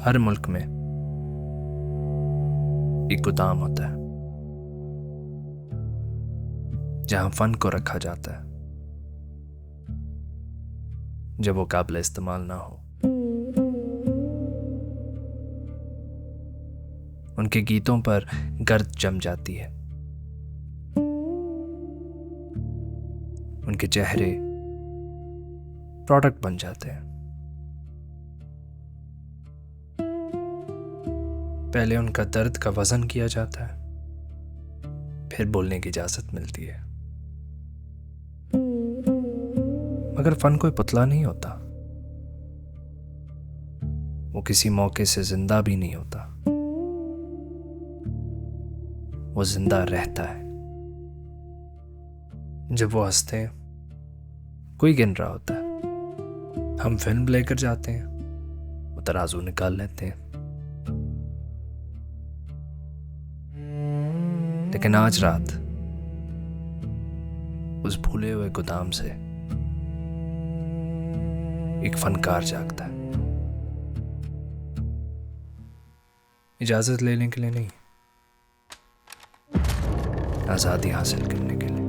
हर मुल्क में एक गोदाम होता है जहां फन को रखा जाता है जब वो काबिल इस्तेमाल ना हो। उनके गीतों पर गर्द जम जाती है, उनके चेहरे प्रोडक्ट बन जाते हैं। पहले उनका दर्द का वजन किया जाता है, फिर बोलने की इजाजत मिलती है। मगर फन कोई पुतला नहीं होता, वो किसी मौके से जिंदा भी नहीं होता, वो जिंदा रहता है। जब वो हंसते हैं कोई गिन रहा होता है, हम फिल्म लेकर जाते हैं, वो तराजू निकाल लेते हैं। लेकिन आज रात उस भूले हुए गोदाम से एक फनकार जागता है, इजाजत लेने के लिए नहीं, आजादी हासिल करने के लिए।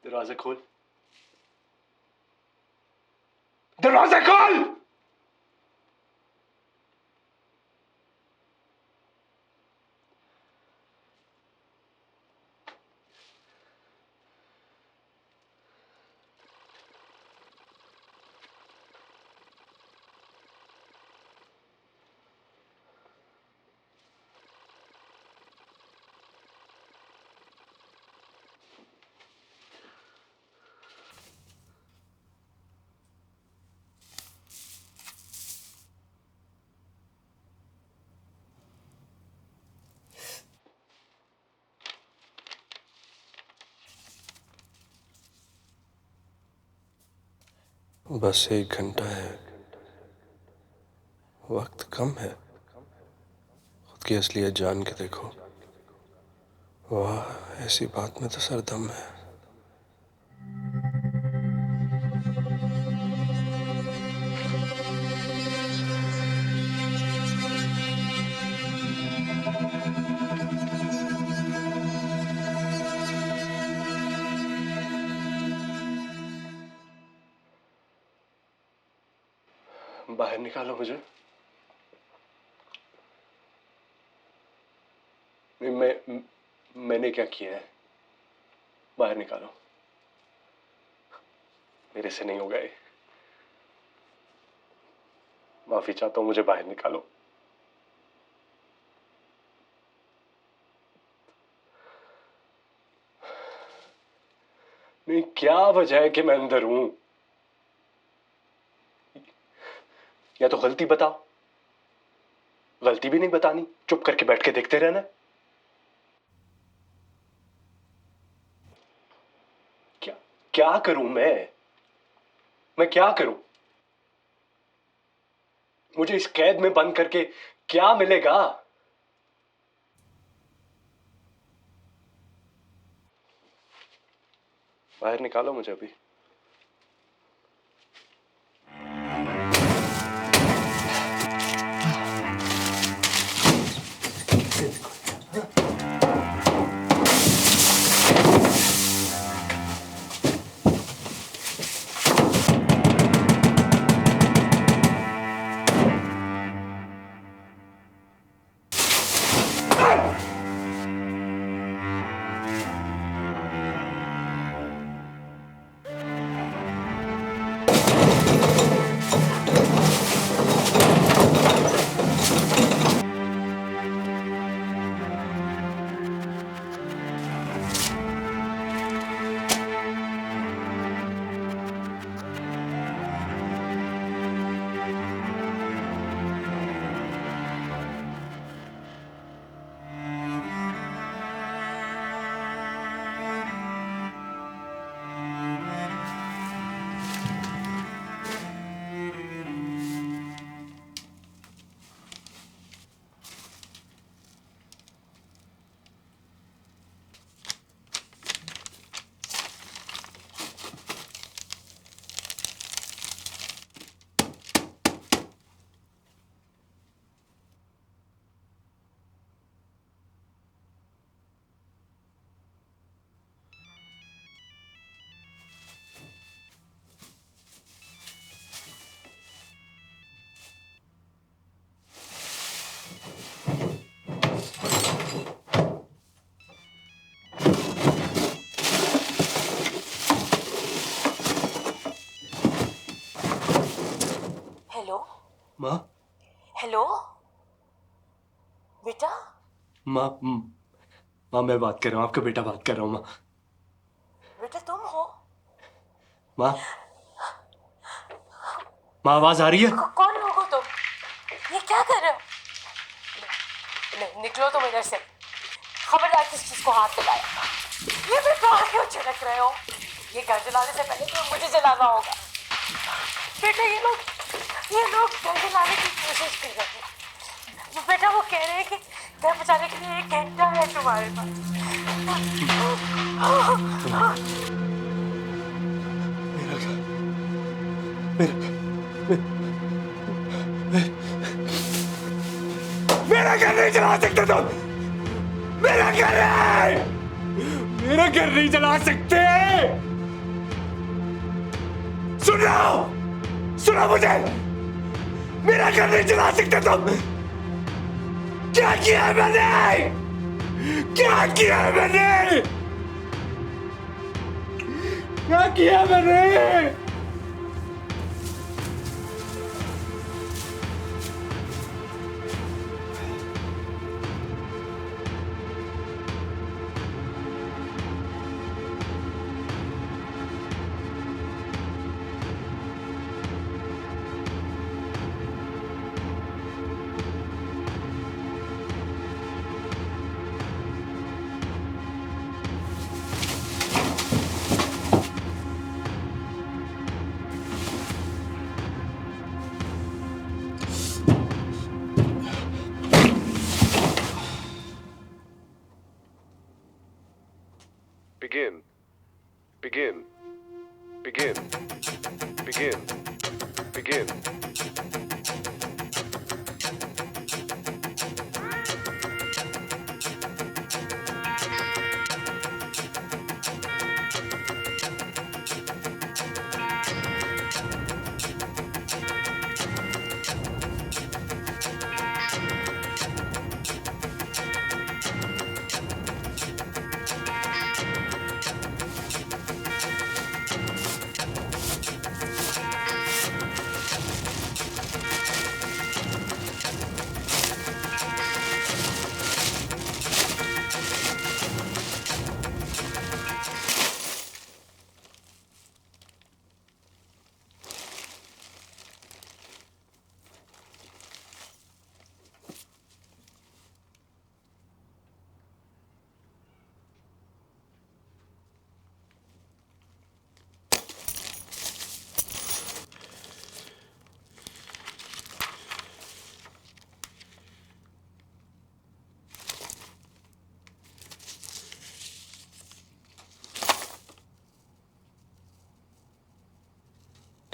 दरवाजा खोल, दरवाजा खोल। बस 1 घंटा है, वक्त कम है। खुद की असलियत जान के देखो। वाह, ऐसी बात में तो सरदम है। बाहर निकालो मुझे। मैंने क्या किया है? बाहर निकालो, मेरे से नहीं होगा ये। माफी चाहता हूं, मुझे बाहर निकालो। नहीं, क्या वजह है कि मैं अंदर हूं? या तो गलती बताओ। गलती भी नहीं बतानी, चुप करके बैठ के देखते रहना। क्या क्या करूं मैं क्या करूं? मुझे इस कैद में बंद करके क्या मिलेगा? बाहर निकालो मुझे अभी। हेलो। माँ, हेलो बेटा। माँ, माँ मैं बात कर रहा हूँ, आपका बेटा बात कर रहा हूँ। माँ, बेटा तुम हो? माँ, माँ आवाज आ रही है? कौन लोग हो तुम? ये क्या कर रहे हो? नहीं, निकलो तुम इधर से। खबरदार किस चीज को हाथ लगाया। ये भी कहाँ क्यों छिड़क रहे हो? ये घर जलाने से पहले तो मुझे जलाना होगा। बेटा ये लोग घर जलाने की कोशिश कर रहे हैं। बेटा वो कह रहे हैं कि घर बचाने के लिए 1 घंटा है तुम्हारे पास। मेरा घर, मेरा घर नहीं जला सकते तुम। मेरा घर है, मेरा घर नहीं जला सकते। सुनो मुझे, मेरा घर नहीं जला सकते तुम। क्या किया है मैंने? क्या किया है मैंने? क्या किया है मैंने? Begin. Begin. Begin. Begin. Begin.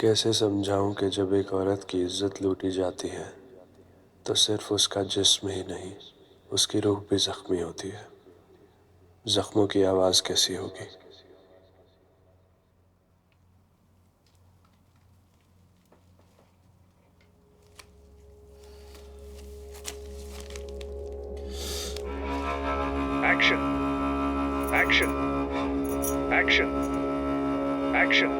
कैसे समझाऊं कि जब एक औरत की इज्जत लूटी जाती है तो सिर्फ उसका जिस्म ही नहीं, उसकी रूह भी जख्मी होती है। जख्मों की आवाज़ कैसी होगी? Action. Action. Action. Action.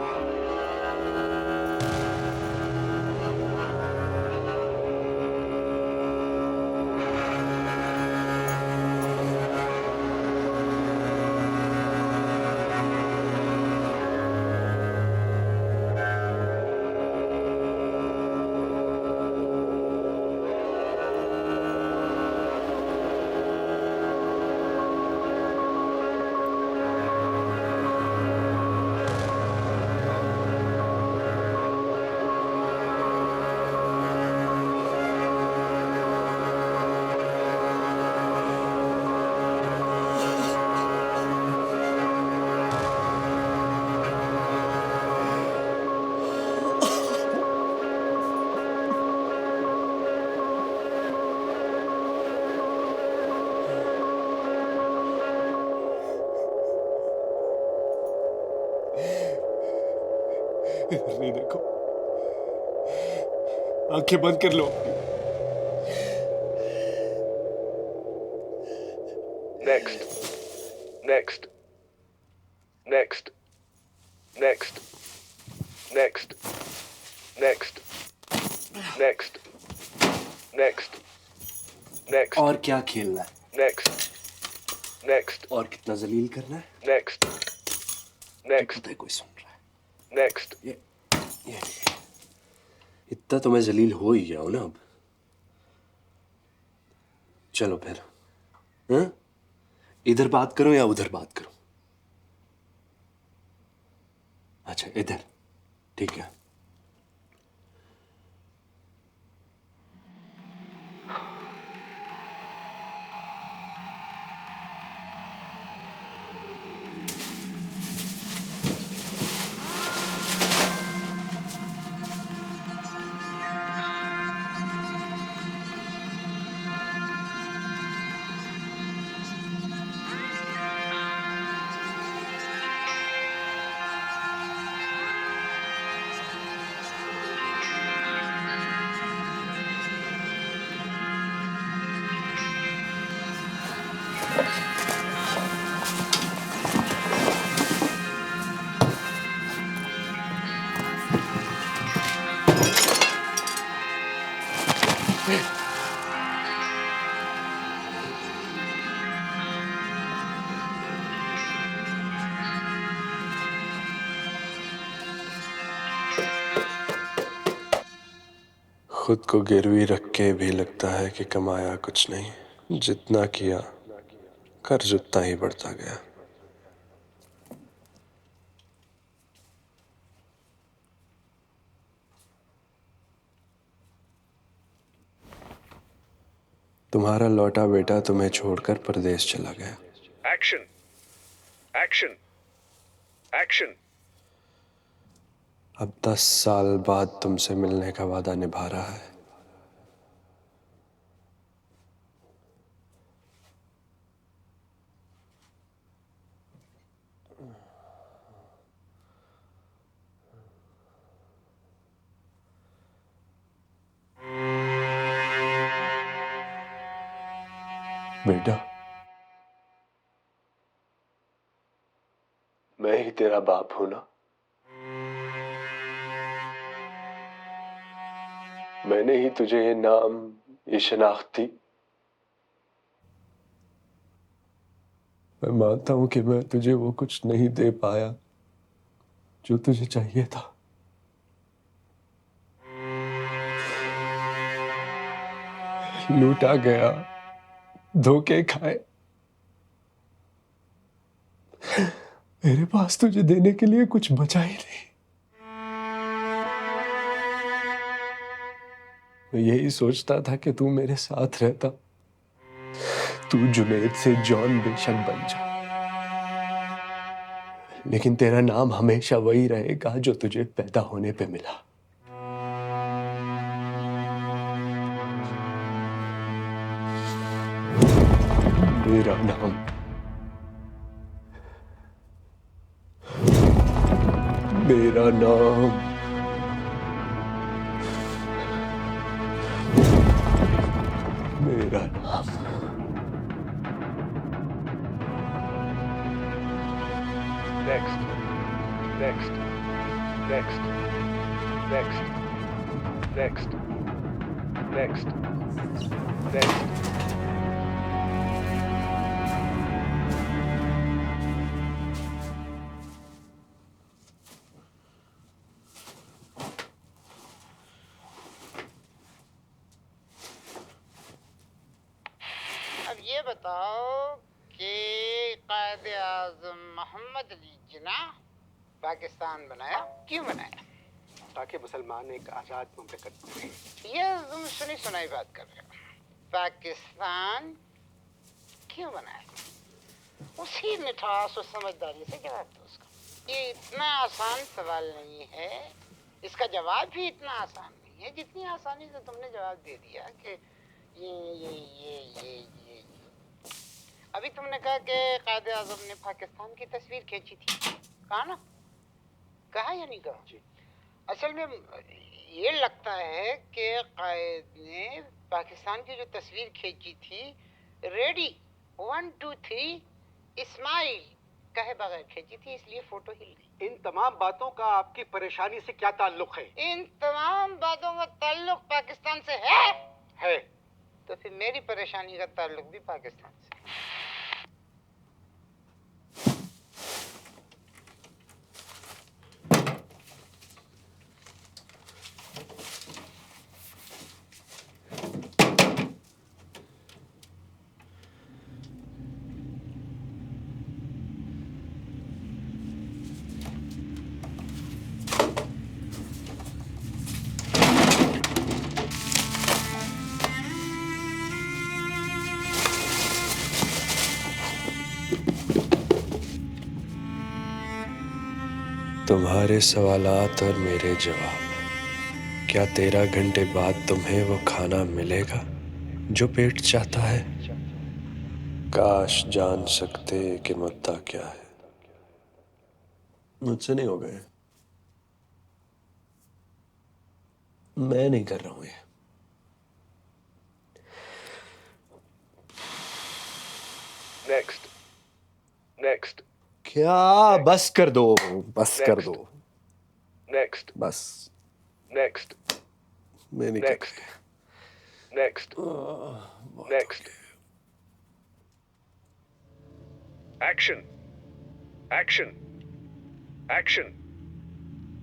नहीं देखो, आंखें बंद कर लो। Next. Next. Next. Next. Next. Next. Next. Next. Next. और क्या खेलना है? Next. Next. और कितना जलील करना है? Next. Next. पता है कोई सुन रहा है? Next. ये इतना तो मैं जलील हो ही गया हूं ना अब। चलो फिर, हाँ? इधर बात करो या उधर बात करो? अच्छा इधर, ठीक है। खुद को गिरवी रख के भी लगता है कि कमाया कुछ नहीं। जितना किया कर्ज उतना ही बढ़ता गया। तुम्हारा लौटा बेटा तुम्हें छोड़कर परदेश चला गया। Action. Action. Action. अब 10 साल बाद तुमसे मिलने का वादा निभा रहा है। बेटा, मैं ही तेरा बाप हूं ना। मैंने ही तुझे ये नाम, ये शनाख्त दी। मैं मानता हूं कि मैं तुझे वो कुछ नहीं दे पाया जो तुझे चाहिए था। लूटा गया, धोखे खाए। मेरे पास तुझे देने के लिए कुछ बचा ही नहीं। मैं यही सोचता था कि तू मेरे साथ रहता, तू जुनैद से जॉन बेशक बन जा। लेकिन तेरा नाम हमेशा वही रहेगा जो तुझे पैदा होने पे मिला। मेरा नाम, मेरा नाम, मेरा नाम। Next. Next. Next. Next. Next. Next. Next. अब ये बताओ कि कायदे आज़म मोहम्मद अली जिन्ना पाकिस्तान बनाया, क्यों बनाया? ताकि मुसलमान एक आज़ाद मुमलिकत बने। ये तुम सुनी सुनाई बात कर रहे हो। पाकिस्तान क्यों बनाया? उसी मिठास और समझदारी से जवाब दो उसका। ये इतना आसान सवाल नहीं है, इसका जवाब भी इतना आसान नहीं है जितनी आसानी से तुमने जवाब दे दिया कि ये। अभी तुमने कहा कि कायदे आज़म ने पाकिस्तान की तस्वीर खींची थी, कहा ना? कहा या नहीं कहा? जी। असल में ये लगता है कि कायद ने पाकिस्तान की जो तस्वीर खींची थी, रेडी 1 2 3 इस्माइल कहे बगैर खींची थी, इसलिए फोटो हिल गई। इन तमाम बातों का आपकी परेशानी से क्या ताल्लुक है? इन तमाम बातों का ताल्लुक पाकिस्तान से है। तो फिर मेरी परेशानी का ताल्लुक भी पाकिस्तान से। तुम्हारे सवालात और मेरे जवाब। क्या 13 घंटे बाद तुम्हें वो खाना मिलेगा जो पेट चाहता है? काश जान सकते कि मुद्दा क्या है। मुझसे नहीं हो गए, मैं नहीं कर रहा हूं ये। Next. Next. क्या? बस कर दो, बस कर दो, Next. बस। Next. मैं नहीं Next. Next. Next. Action. Action. Action.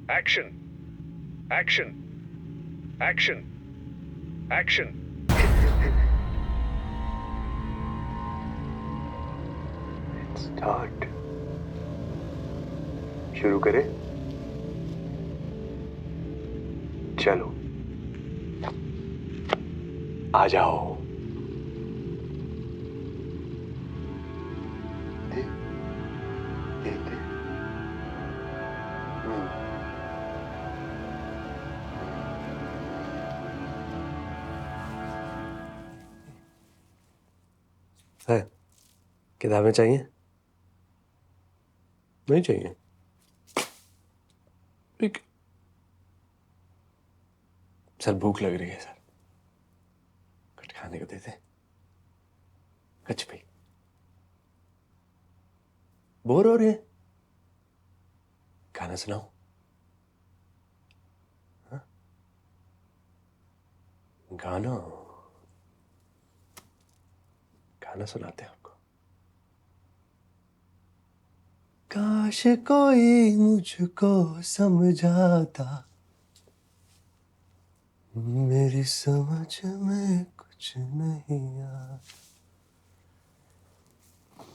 Action. Action. Action. Action. Start. शुरू करें? चलो आ जाओ। दे, दे, दे। है, किताबें चाहिए? नहीं चाहिए? ठीक। सर भूख लग रही है सर, कुछ खाने को देते? कुछ भी। बोर हो रही है? गाना सुनाओ? हाँ? गाना गाना सुनाते हैं आपको। काश कोई मुझको समझाता, मेरी समझ में कुछ नहीं आता,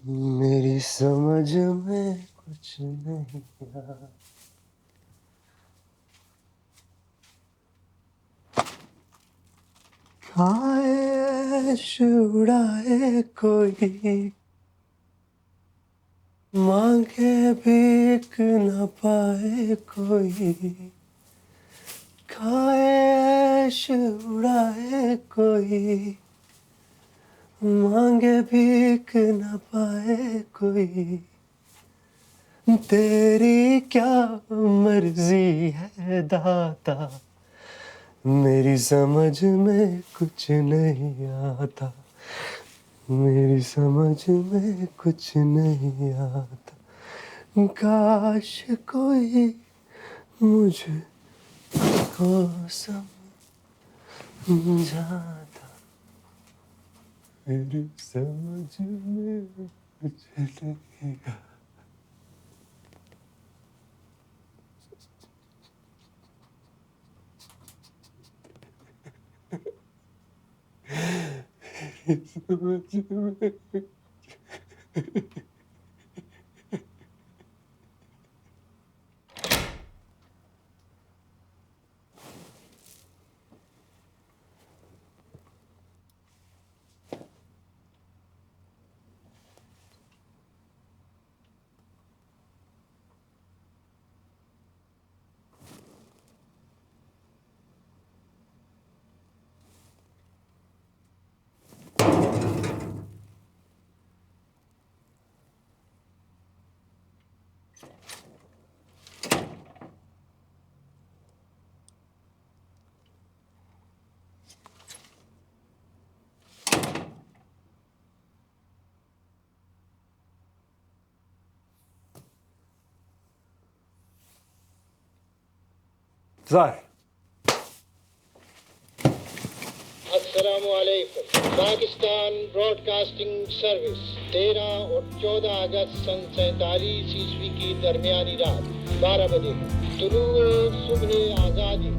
मेरी समझ में कुछ नहीं आता। खाए उड़ाए कोई, मांग मांगे भीख न पाए कोई, खाए ऐश उड़ाए कोई, मांगे भीख न पाए कोई, तेरी क्या मर्जी है दाता, मेरी समझ में कुछ नहीं आता, मेरी समझ में कुछ नहीं आता, काश कोई मुझको समझाता, मेरी समझ में कुछ नहीं आता। ज़ाहिर अस्सलामुअलैकुम। पाकिस्तान ब्रॉडकास्टिंग सर्विस 13 और 14 अगस्त सन 47 ईस्वी की दरमियानी रात 12 बजे तुलूए सुबह आज़ादी।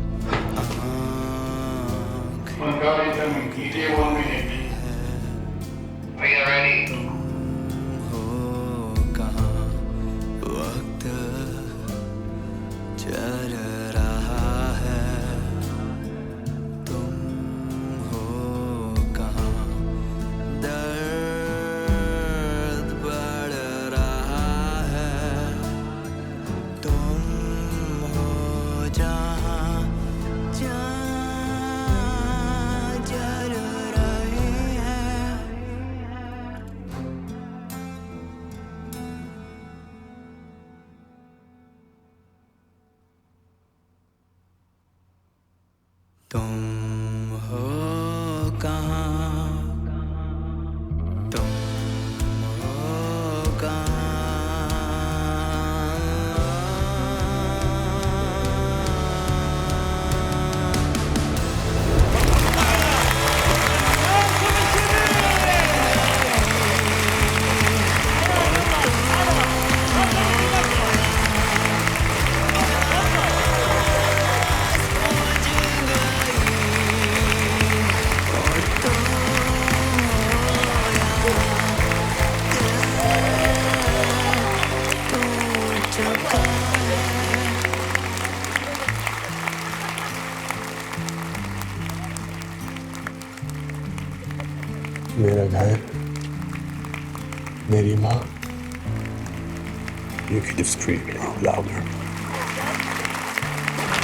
मेरा घर, मेरी माँ। You could have screamed a little louder.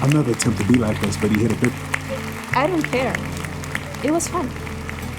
I'll never attempt to be like this, but he hit a big. I don't care. It was fun.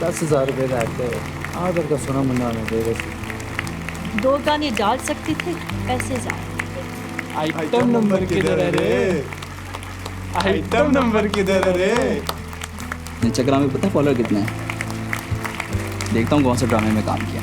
10,000 रुपए का एक्टर आदर का सुना मुन्ना ने दे रही। 2 गाने डाल सकते थे, पैसे ज़्यादा। आइटम नंबर किधर है रे? आइटम नंबर किधर है रे? इंस्टाग्राम में पता है फॉलोअर कितने हैं? देखता हूँ कौन से ड्रामे में काम किया।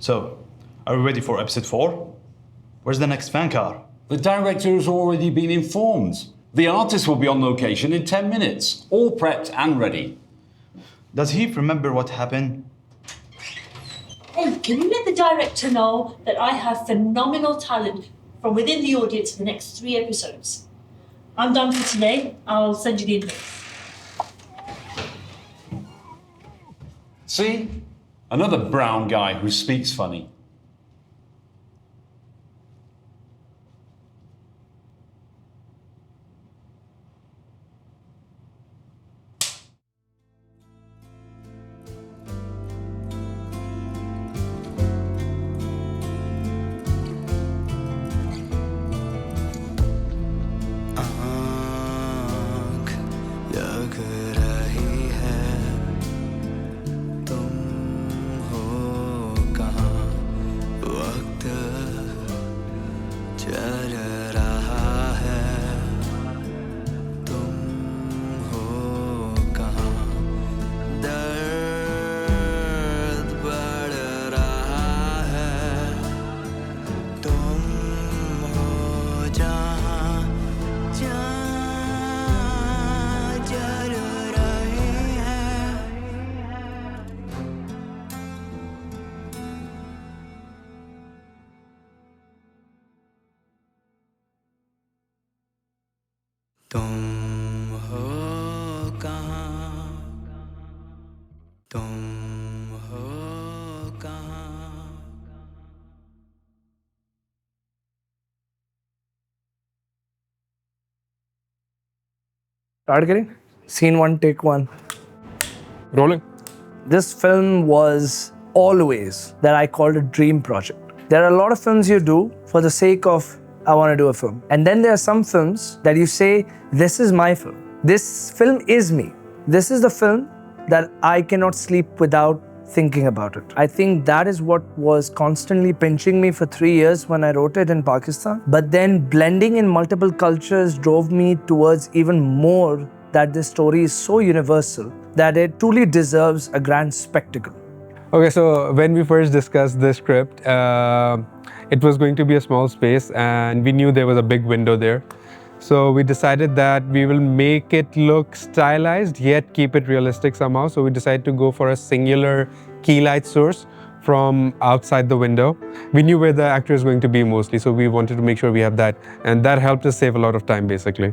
So, are we ready for episode 4? Where's the next fan car? The director has already been informed. The artist will be on location in 10 minutes, all prepped and ready. Does he remember what happened? Hey, can you let the director know that I have phenomenal talent from within the audience for the next 3 episodes? I'm done for today. I'll send you the invite. See? Another brown guy who speaks funny. Start getting? Scene 1, take 1. Rolling. This film was always that I called a dream project. There are a lot of films you do for the sake of, I want to do a film. And then there are some films that you say, this is my film. This film is me. This is the film that I cannot sleep without thinking about it. I think that is what was constantly pinching me for 3 years when I wrote it in Pakistan. But then blending in multiple cultures drove me towards even more that this story is so universal that it truly deserves a grand spectacle. Okay, so when we first discussed the script, it was going to be a small space and we knew there was a big window there. So we decided that we will make it look stylized yet keep it realistic somehow. So we decided to go for a singular key light source from outside the window. We knew where the actor is going to be mostly, so we wanted to make sure we have that, and that helped us save a lot of time basically.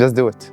just do it.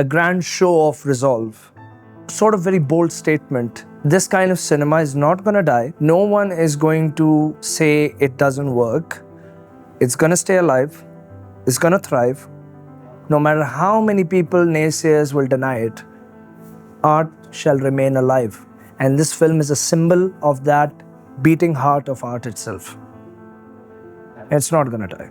A grand show of resolve, sort of very bold statement. This kind of cinema is not going to die. No one is going to say it doesn't work. It's going to stay alive. It's going to thrive. No matter how many people, naysayers, will deny it, art shall remain alive. And this film is a symbol of that beating heart of art itself. It's not going to die.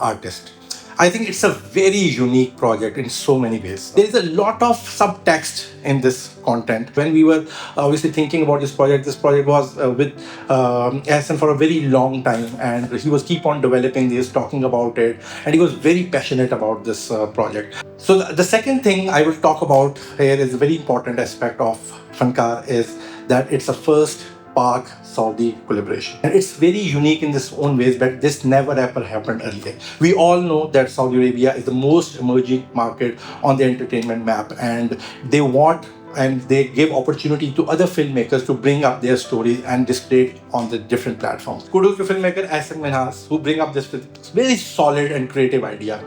artist. I think it's a very unique project in so many ways. There is a lot of subtext in this content. When we were obviously thinking about this project was with Ahsan for a very long time, and he was keep on developing this, talking about it, and he was very passionate about this project. So the second thing I will talk about here is a very important aspect of Fankar is that it's a first Pak-Saudi collaboration. And it's very unique in its own ways, but this never ever happened earlier. We all know that Saudi Arabia is the most emerging market on the entertainment map, and they want and they give opportunity to other filmmakers to bring up their stories and display it on the different platforms. Kudos to filmmaker Ahsan Minhas, who bring up this very solid and creative idea,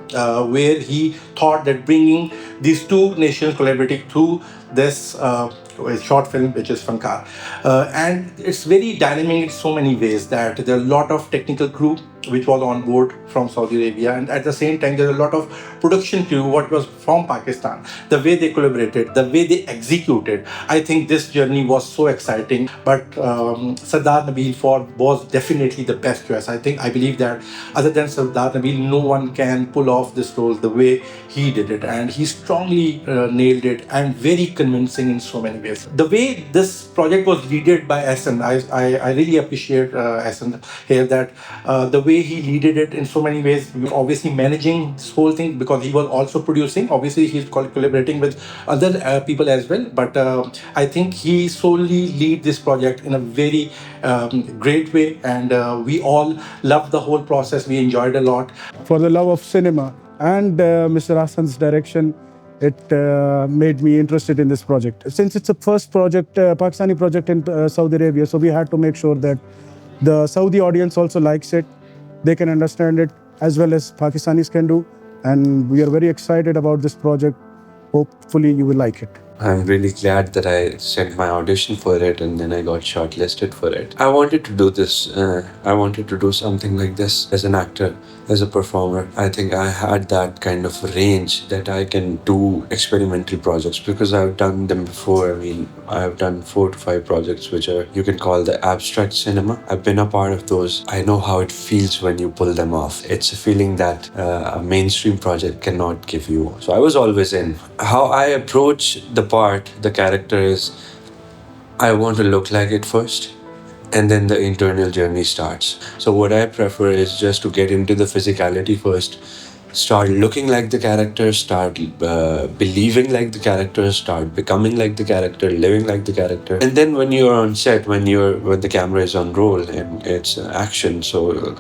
where he thought that bringing these two nations collaborating through this short film, which is Fankar. And it's very dynamic in so many ways that there are a lot of technical crew which was on board from Saudi Arabia, and at the same time there are a lot of production crew what was from Pakistan. The way they collaborated, the way they executed, I think this journey was so exciting. But Sardar Nabil was definitely the best choice. I believe that other than Sardar Nabil, no one can pull off this role the way he did it, and he strongly nailed it and very convincing in so many ways. The way this project was led by Ahsan, I really appreciate Ahsan here, that the way he leaded it in so many ways, obviously managing this whole thing because he was also producing. Obviously, he's collaborating with other people as well, but I think he solely lead this project in a very great way, and we all loved the whole process. We enjoyed a lot. For the love of cinema and Mr. Ahsan's direction, it made me interested in this project. Since it's a first project, Pakistani project in Saudi Arabia, so we had to make sure that the Saudi audience also likes it. They can understand it as well as Pakistanis can do. And we are very excited about this project. Hopefully you will like it. I'm really glad that I sent my audition for it and then I got shortlisted for it. I wanted to do this. I wanted to do something like this as an actor, as a performer. I think I had that kind of range that I can do experimental projects because I've done them before. I mean, I've done 4 to 5 projects which are, you can call the abstract cinema. I've been a part of those. I know how it feels when you pull them off. It's a feeling that a mainstream project cannot give you. So I was always in. How I approach the character is, I want to look like it first, and then the internal journey starts. So what I prefer is just to get into the physicality first, start looking like the character, start believing like the character, start becoming like the character, living like the character. And then when you're on set, when the camera is on roll and it's action, so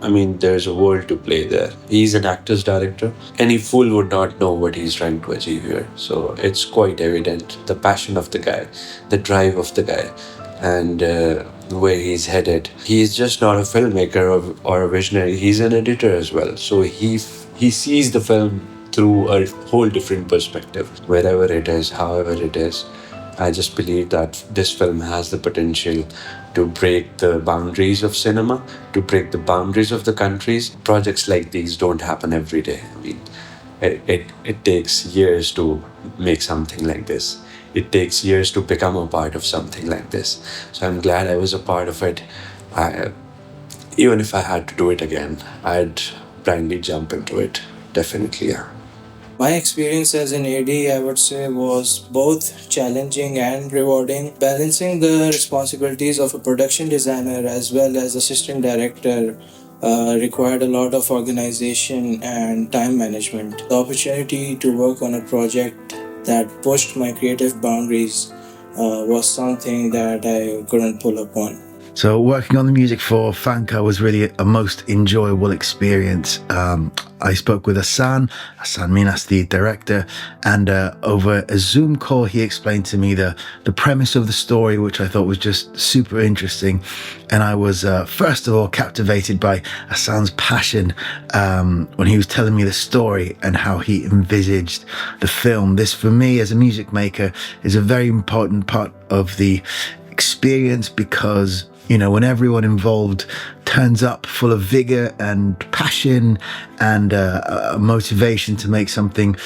I mean, there's a world to play there. He's an actor's director. Any fool would not know what he's trying to achieve here. So it's quite evident, the passion of the guy, the drive of the guy, and where he's headed. He's just not a filmmaker or a visionary. He's an editor as well. So he sees the film through a whole different perspective, wherever it is, however it is. I just believe that this film has the potential to break the boundaries of cinema, to break the boundaries of the countries. Projects like these don't happen every day. I mean, it takes years to make something like this. It takes years to become a part of something like this. So I'm glad I was a part of it. Even if I had to do it again, I'd blindly jump into it. Definitely, yeah. My experience as an AD, I would say, was both challenging and rewarding. Balancing the responsibilities of a production designer as well as assistant director required a lot of organization and time management. The opportunity to work on a project that pushed my creative boundaries was something that I couldn't pull upon. So working on the music for Fankar was really a most enjoyable experience. I spoke with Ahsan Minhas, the director, and over a Zoom call, he explained to me the premise of the story, which I thought was just super interesting. And I was, first of all, captivated by Ahsan's passion when he was telling me the story and how he envisaged the film. This, for me, as a music maker, is a very important part of the experience because, you know, when everyone involved turns up full of vigor and passion and a motivation to make something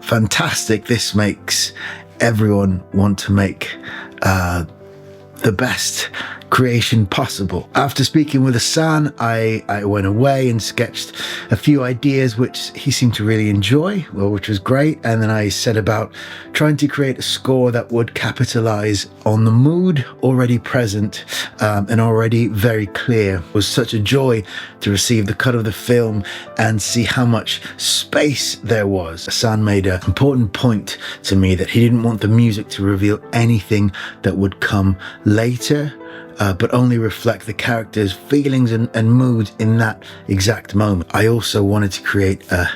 fantastic, this makes everyone want to make the best creation possible. After speaking with Hassan, I went away and sketched a few ideas which he seemed to really enjoy, well, which was great. And then I set about trying to create a score that would capitalize on the mood already present and already very clear. It was such a joy to receive the cut of the film and see how much space there was. Hassan made an important point to me that he didn't want the music to reveal anything that would come later, but only reflect the characters' feelings and moods in that exact moment. I also wanted to create a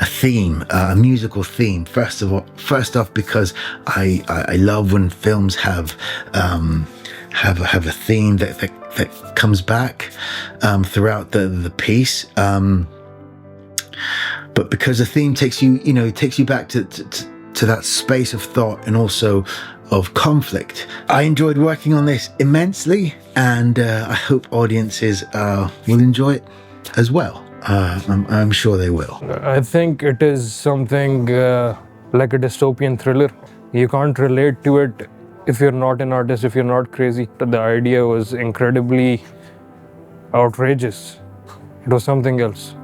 theme, a musical theme. First off, because I love when films have a theme that comes back throughout the piece. But because the theme takes you back to that space of thought and also of conflict. I enjoyed working on this immensely, and I hope audiences will enjoy it as well. I'm sure they will. I think it is something like a dystopian thriller. You can't relate to it if you're not an artist, if you're not crazy. The idea was incredibly outrageous. It was something else.